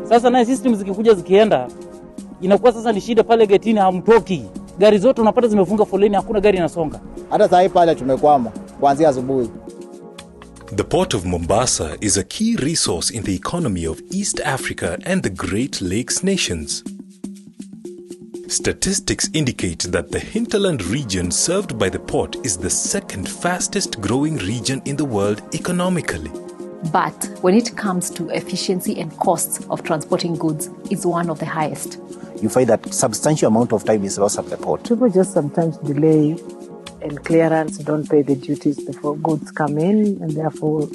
Sasa na system zikikuja zikienda inakuwa sasa ni shida pale getini, hamtoki. Gari zote unapata zimefunga foleni, hakuna gari inasonga. Hata sasa pale tumekwama kuanzia asubuhi. The port of Mombasa is a key resource in the economy of East Africa and the Great Lakes nations. Statistics indicate that the hinterland region served by the port is the second fastest growing region in the world economically. But when it comes to efficiency and costs of transporting goods, it's one of the highest. You find that substantial amount of time is lost at the port. People just sometimes delay in clearance, don't pay the duties before goods come in, and therefore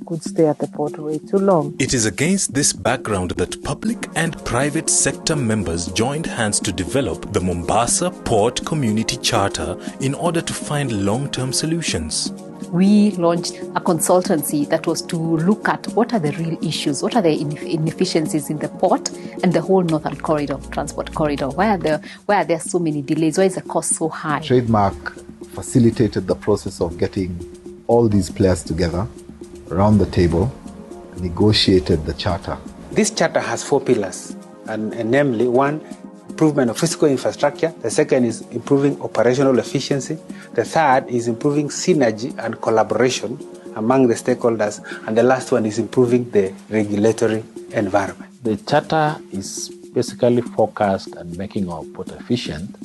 goods stay at the port way too long. It is against this background that public and private sector members joined hands to develop the Mombasa Port Community Charter in order to find long-term solutions. We launched a consultancy that was to look at what are the real issues, what are the inefficiencies in the port and the whole northern corridor, transport corridor. Why are there so many delays? Why is the cost so high? Trademark facilitated the process of getting all these players together around the table, negotiated the charter. This charter has 4 pillars, and namely, 1, improvement of physical infrastructure. The second is improving operational efficiency. The third is improving synergy and collaboration among the stakeholders. And the last one is improving the regulatory environment. The charter is basically focused on making our port efficient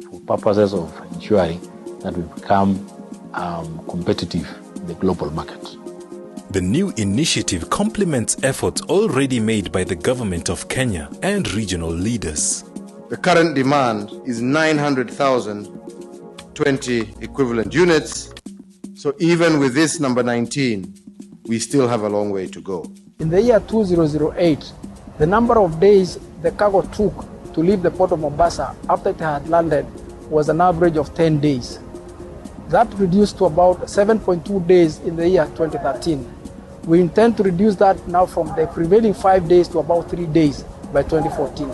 for purposes of ensuring that we become competitive in the global market. The new initiative complements efforts already made by the government of Kenya and regional leaders. The current demand is 900,020 equivalent units. So even with this number 19, we still have a long way to go. In the year 2008, the number of days the cargo took to leave the port of Mombasa after it had landed was an average of 10 days. That reduced to about 7.2 days in the year 2013. We intend to reduce that now from the prevailing 5 days to about 3 days by 2014.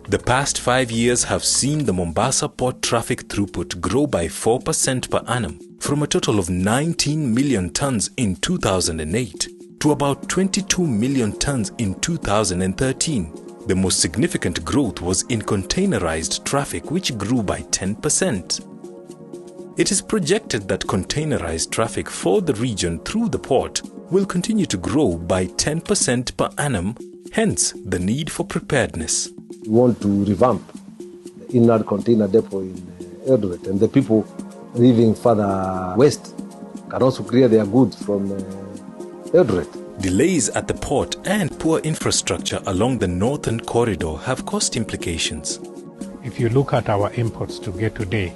The past 5 years have seen the Mombasa port traffic throughput grow by 4% per annum, from a total of 19 million tons in 2008 to about 22 million tons in 2013. The most significant growth was in containerized traffic, which grew by 10%. It is projected that containerized traffic for the region through the port will continue to grow by 10% per annum, hence the need for preparedness. We want to revamp the inland container depot in Eldoret, and the people living further west can also clear their goods from Eldoret. Delays at the port and poor infrastructure along the northern corridor have cost implications. If you look at our imports to get today,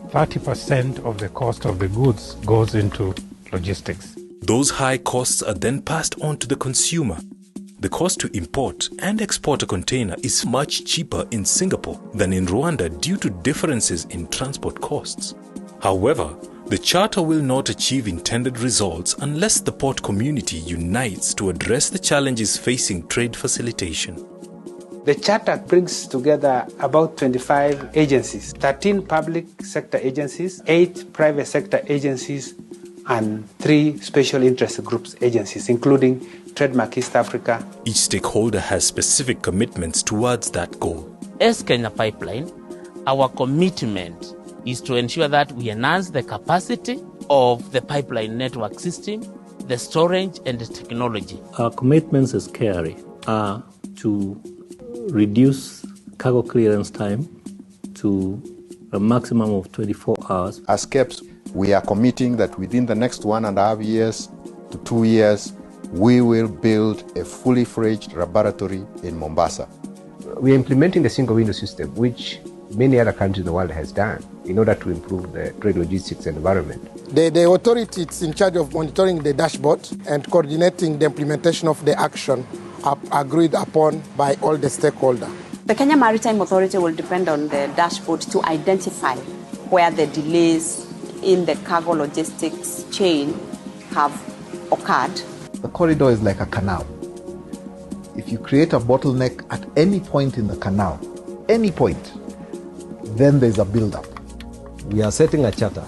30% of the cost of the goods goes into logistics. Those high costs are then passed on to the consumer. The cost to import and export a container is much cheaper in Singapore than in Rwanda due to differences in transport costs. However, the charter will not achieve intended results unless the port community unites to address the challenges facing trade facilitation. The charter brings together about 25 agencies, 13 public sector agencies, 8 private sector agencies, and 3 special interest groups agencies, including Trademark East Africa. Each stakeholder has specific commitments towards that goal. As Kenya Pipeline, our commitment is to ensure that we enhance the capacity of the pipeline network system, the storage and the technology. Our commitments as KRA are to reduce cargo clearance time to a maximum of 24 hours. As KEPS, we are committing that within the next 1.5 years to 2 years, we will build a fully fledged laboratory in Mombasa. We are implementing the single window system, which many other countries in the world has done in order to improve the trade logistics environment. The authority is in charge of monitoring the dashboard and coordinating the implementation of the action agreed upon by all the stakeholders. The Kenya Maritime Authority will depend on the dashboard to identify where the delays in the cargo logistics chain have occurred. The corridor is like a canal. If you create a bottleneck at any point in the canal, any point, then there's a build-up. We are setting a charter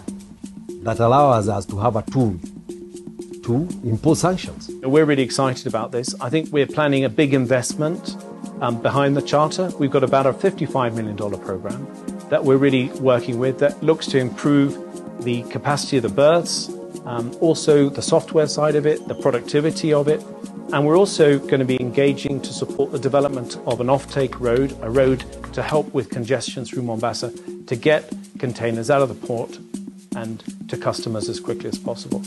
that allows us to have a tool to impose sanctions. We're really excited about this. I think we're planning a big investment behind the charter. We've got about a $55 million program that we're really working with that looks to improve the capacity of the berths, also the software side of it, the productivity of it. And we're also going to be engaging to support the development of an off-take road, a road to help with congestion through Mombasa to get containers out of the port and to customers as quickly as possible.